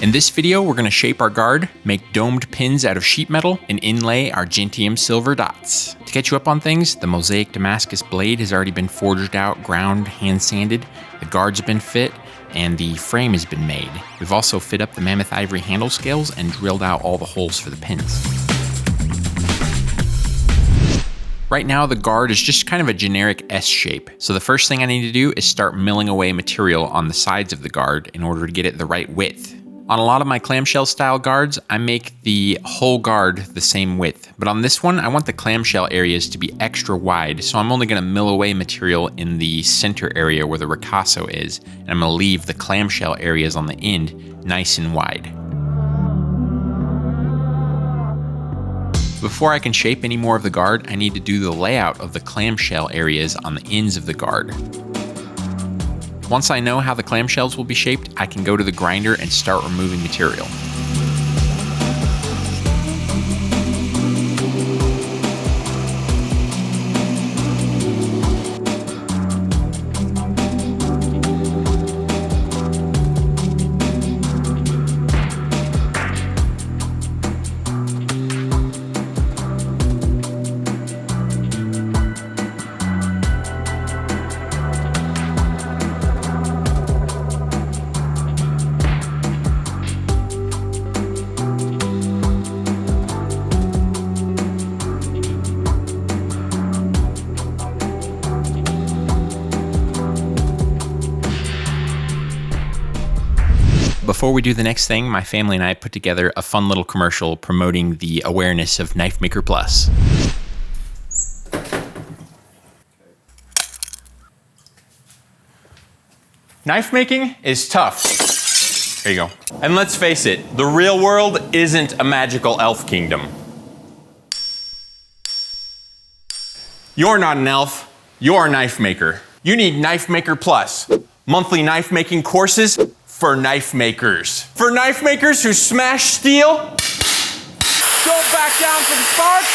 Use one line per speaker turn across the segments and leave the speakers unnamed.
In this video, we're going to shape our guard, make domed pins out of sheet metal, and inlay our Gentium silver dots. To catch you up on things, the Mosaic Damascus blade has already been forged out, ground, hand sanded, the guards have been fit, and the frame has been made. We've also fit up the mammoth ivory handle scales and drilled out all the holes for the pins. Right now, the guard is just kind of a generic S shape. So the first thing I need to do is start milling away material on the sides of the guard in order to get it the right width. On a lot of my clamshell style guards, I make the whole guard the same width, but on this one, I want the clamshell areas to be extra wide, so I'm only gonna mill away material in the center area where the ricasso is, and I'm gonna leave the clamshell areas on the end nice and wide. Before I can shape any more of the guard, I need to do the layout of the clamshell areas on the ends of the guard. Once I know how the clamshells will be shaped, I can go to the grinder and start removing material. Before we do the next thing, my family and I put together a fun little commercial promoting the awareness of Knifemaker Plus. Knife making is tough. There you go. And let's face it, the real world isn't a magical elf kingdom. You're not an elf, you're a knife maker. You need Knifemaker Plus, monthly knife making courses for knife makers. For knife makers who smash steel, don't back down from sparks,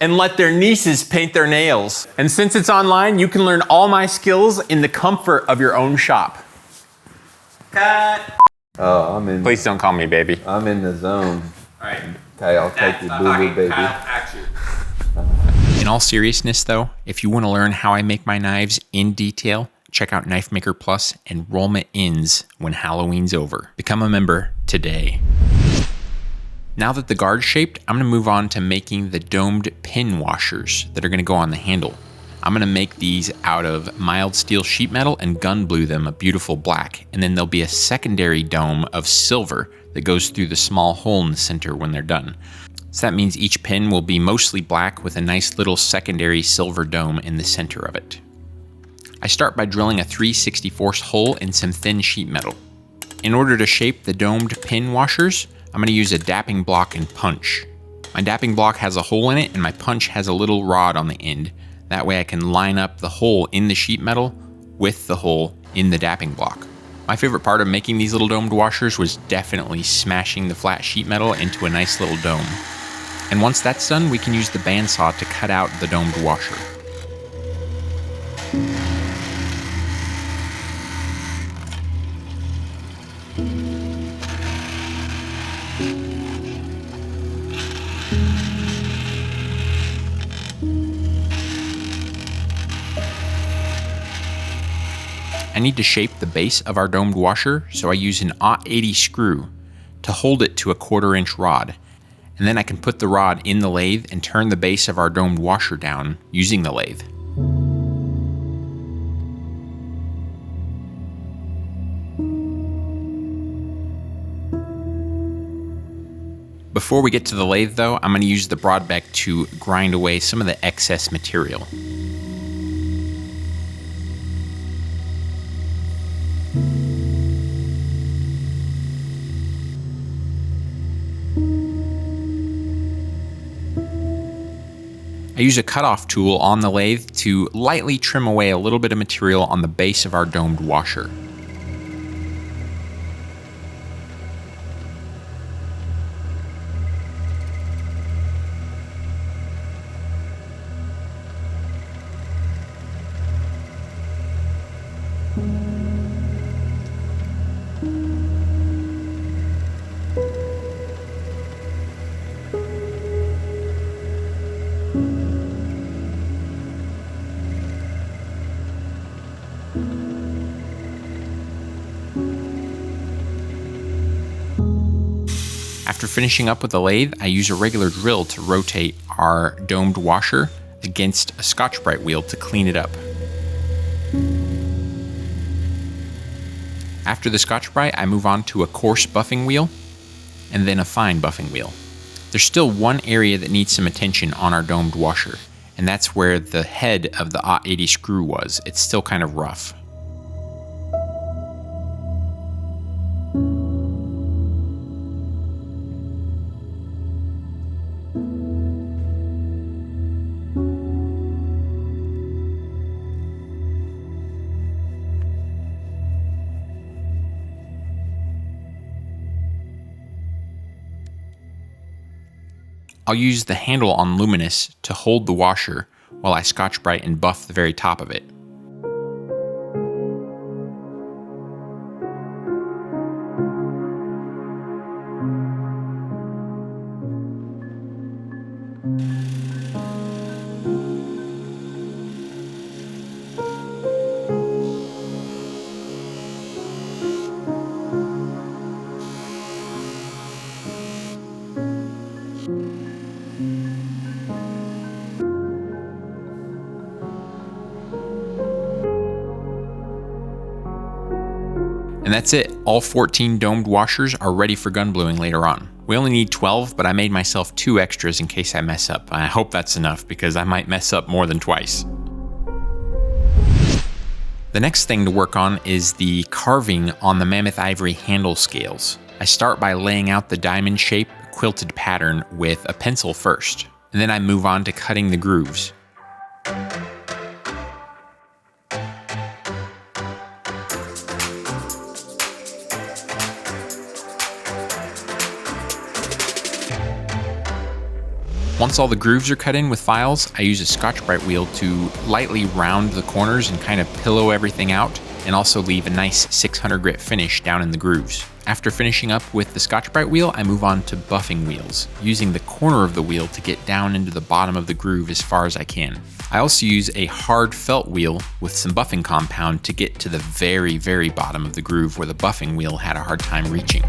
and let their nieces paint their nails. And since it's online, you can learn all my skills in the comfort of your own shop. Cut.
Oh, I'm in.
Please don't call me baby.
I'm in the zone.
All right.
Okay, I'll take your boo-boo, baby.
In all seriousness though, if you want to learn how I make my knives in detail, check out Knifemaker Plus. Enrollment ends when Halloween's over. Become a member today. Now that the guard's shaped, I'm gonna move on to making the domed pin washers that are gonna go on the handle. I'm gonna make these out of mild steel sheet metal and gun blue them a beautiful black, and then there'll be a secondary dome of silver that goes through the small hole in the center when they're done. So that means each pin will be mostly black with a nice little secondary silver dome in the center of it. I start by drilling a 3/64 hole in some thin sheet metal. In order to shape the domed pin washers, I'm going to use a dapping block and punch. My dapping block has a hole in it and my punch has a little rod on the end. That way I can line up the hole in the sheet metal with the hole in the dapping block. My favorite part of making these little domed washers was definitely smashing the flat sheet metal into a nice little dome. And once that's done, we can use the bandsaw to cut out the domed washer. I need to shape the base of our domed washer, so I use an 0.80 screw to hold it to a 1/4 inch rod. And then I can put the rod in the lathe and turn the base of our domed washer down using the lathe. Before we get to the lathe though, I'm going to use the broadbeck to grind away some of the excess material. I use a cutoff tool on the lathe to lightly trim away a little bit of material on the base of our domed washer. After finishing up with the lathe, I use a regular drill to rotate our domed washer against a Scotch-Brite wheel to clean it up. After the Scotch-Brite, I move on to a coarse buffing wheel and then a fine buffing wheel. There's still one area that needs some attention on our domed washer, and that's where the head of the 80 screw was. It's still kind of rough. I'll use the handle on Luminous to hold the washer while I Scotch-Brite and buff the very top of it. And that's it. All 14 domed washers are ready for gun bluing later on. We only need 12, but I made myself 2 extras in case I mess up. I hope that's enough because I might mess up more than twice. The next thing to work on is the carving on the mammoth ivory handle scales. I start by laying out the diamond shape quilted pattern with a pencil first, and then I move on to cutting the grooves. Once all the grooves are cut in with files, I use a Scotch-Brite wheel to lightly round the corners and kind of pillow everything out, and also leave a nice 600 grit finish down in the grooves. After finishing up with the Scotch-Brite wheel, I move on to buffing wheels, using the corner of the wheel to get down into the bottom of the groove as far as I can. I also use a hard felt wheel with some buffing compound to get to the very, very bottom of the groove where the buffing wheel had a hard time reaching.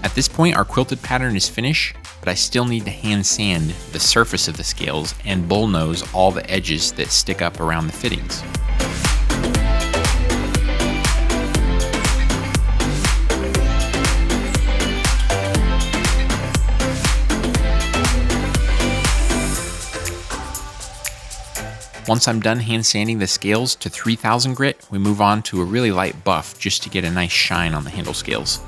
At this point, our quilted pattern is finished, but I still need to hand sand the surface of the scales and bullnose all the edges that stick up around the fittings. Once I'm done hand sanding the scales to 3000 grit, we move on to a really light buff just to get a nice shine on the handle scales.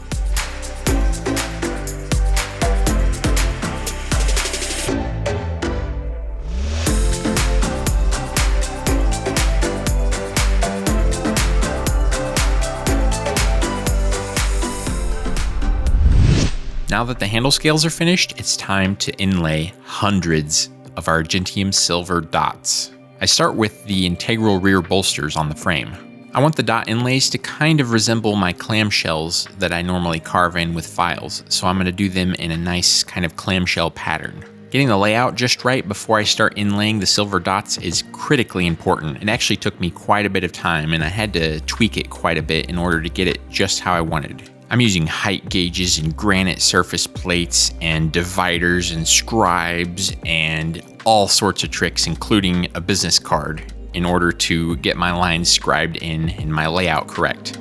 Now that the handle scales are finished, it's time to inlay hundreds of Argentium silver dots. I start with the integral rear bolsters on the frame. I want the dot inlays to kind of resemble my clamshells that I normally carve in with files, so I'm going to do them in a nice kind of clamshell pattern. Getting the layout just right before I start inlaying the silver dots is critically important. It actually took me quite a bit of time, and I had to tweak it quite a bit in order to get it just how I wanted. I'm using height gauges and granite surface plates and dividers and scribes and all sorts of tricks, including a business card, in order to get my lines scribed in and my layout correct.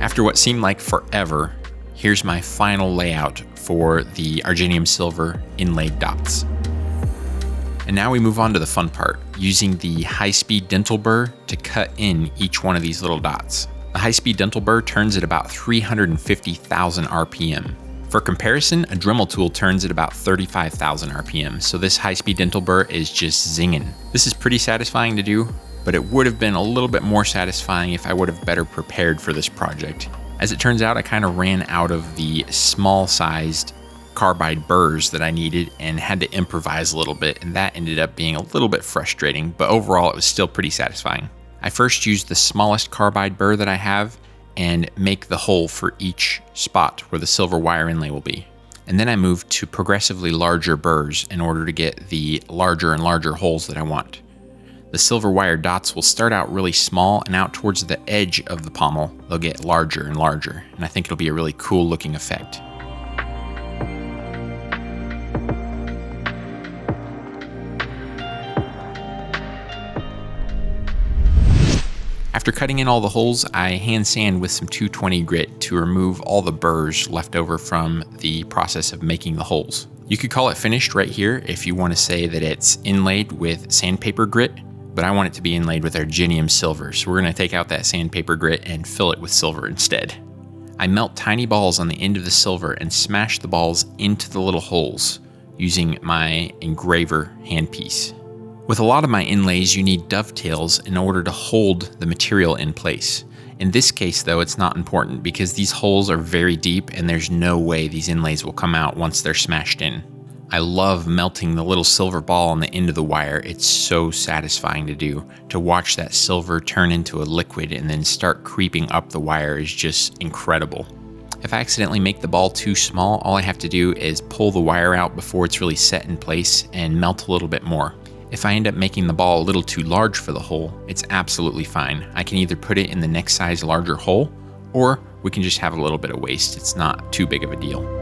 After what seemed like forever, here's my final layout for the Argentium silver inlaid dots. And now we move on to the fun part, using the high-speed dental burr to cut in each one of these little dots. The high-speed dental burr turns at about 350,000 RPM. For comparison, a Dremel tool turns at about 35,000 RPM, so this high-speed dental burr is just zinging. This is pretty satisfying to do, but it would have been a little bit more satisfying if I would have better prepared for this project. As it turns out, I kind of ran out of the small-sized carbide burrs that I needed and had to improvise a little bit, and that ended up being a little bit frustrating, but overall it was still pretty satisfying. I first used the smallest carbide burr that I have and make the hole for each spot where the silver wire inlay will be. And then I moved to progressively larger burrs in order to get the larger and larger holes that I want. The silver wire dots will start out really small, and out towards the edge of the pommel, they'll get larger and larger, and I think it'll be a really cool looking effect. After cutting in all the holes, I hand sand with some 220 grit to remove all the burrs left over from the process of making the holes. You could call it finished right here if you want to say that it's inlaid with sandpaper grit, but I want it to be inlaid with Argentium silver, so we're going to take out that sandpaper grit and fill it with silver instead. I melt tiny balls on the end of the silver and smash the balls into the little holes using my engraver handpiece. With a lot of my inlays, you need dovetails in order to hold the material in place. In this case though, it's not important because these holes are very deep and there's no way these inlays will come out once they're smashed in. I love melting the little silver ball on the end of the wire. It's so satisfying to do. To watch that silver turn into a liquid and then start creeping up the wire is just incredible. If I accidentally make the ball too small, all I have to do is pull the wire out before it's really set in place and melt a little bit more. If I end up making the ball a little too large for the hole, it's absolutely fine. I can either put it in the next size larger hole, or we can just have a little bit of waste. It's not too big of a deal.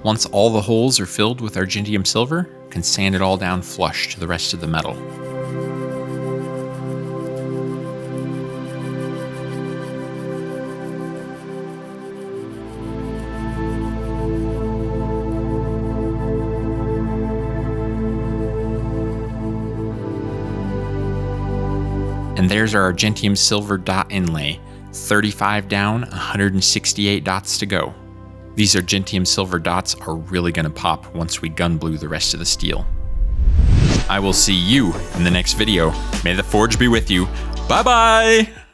Once all the holes are filled with Argentium silver, you can sand it all down flush to the rest of the metal. And there's our Argentium silver dot inlay, 35 down, 168 dots to go. These Argentium silver dots are really going to pop once we gun blue the rest of the steel. I will see you in the next video. May the forge be with you. Bye bye!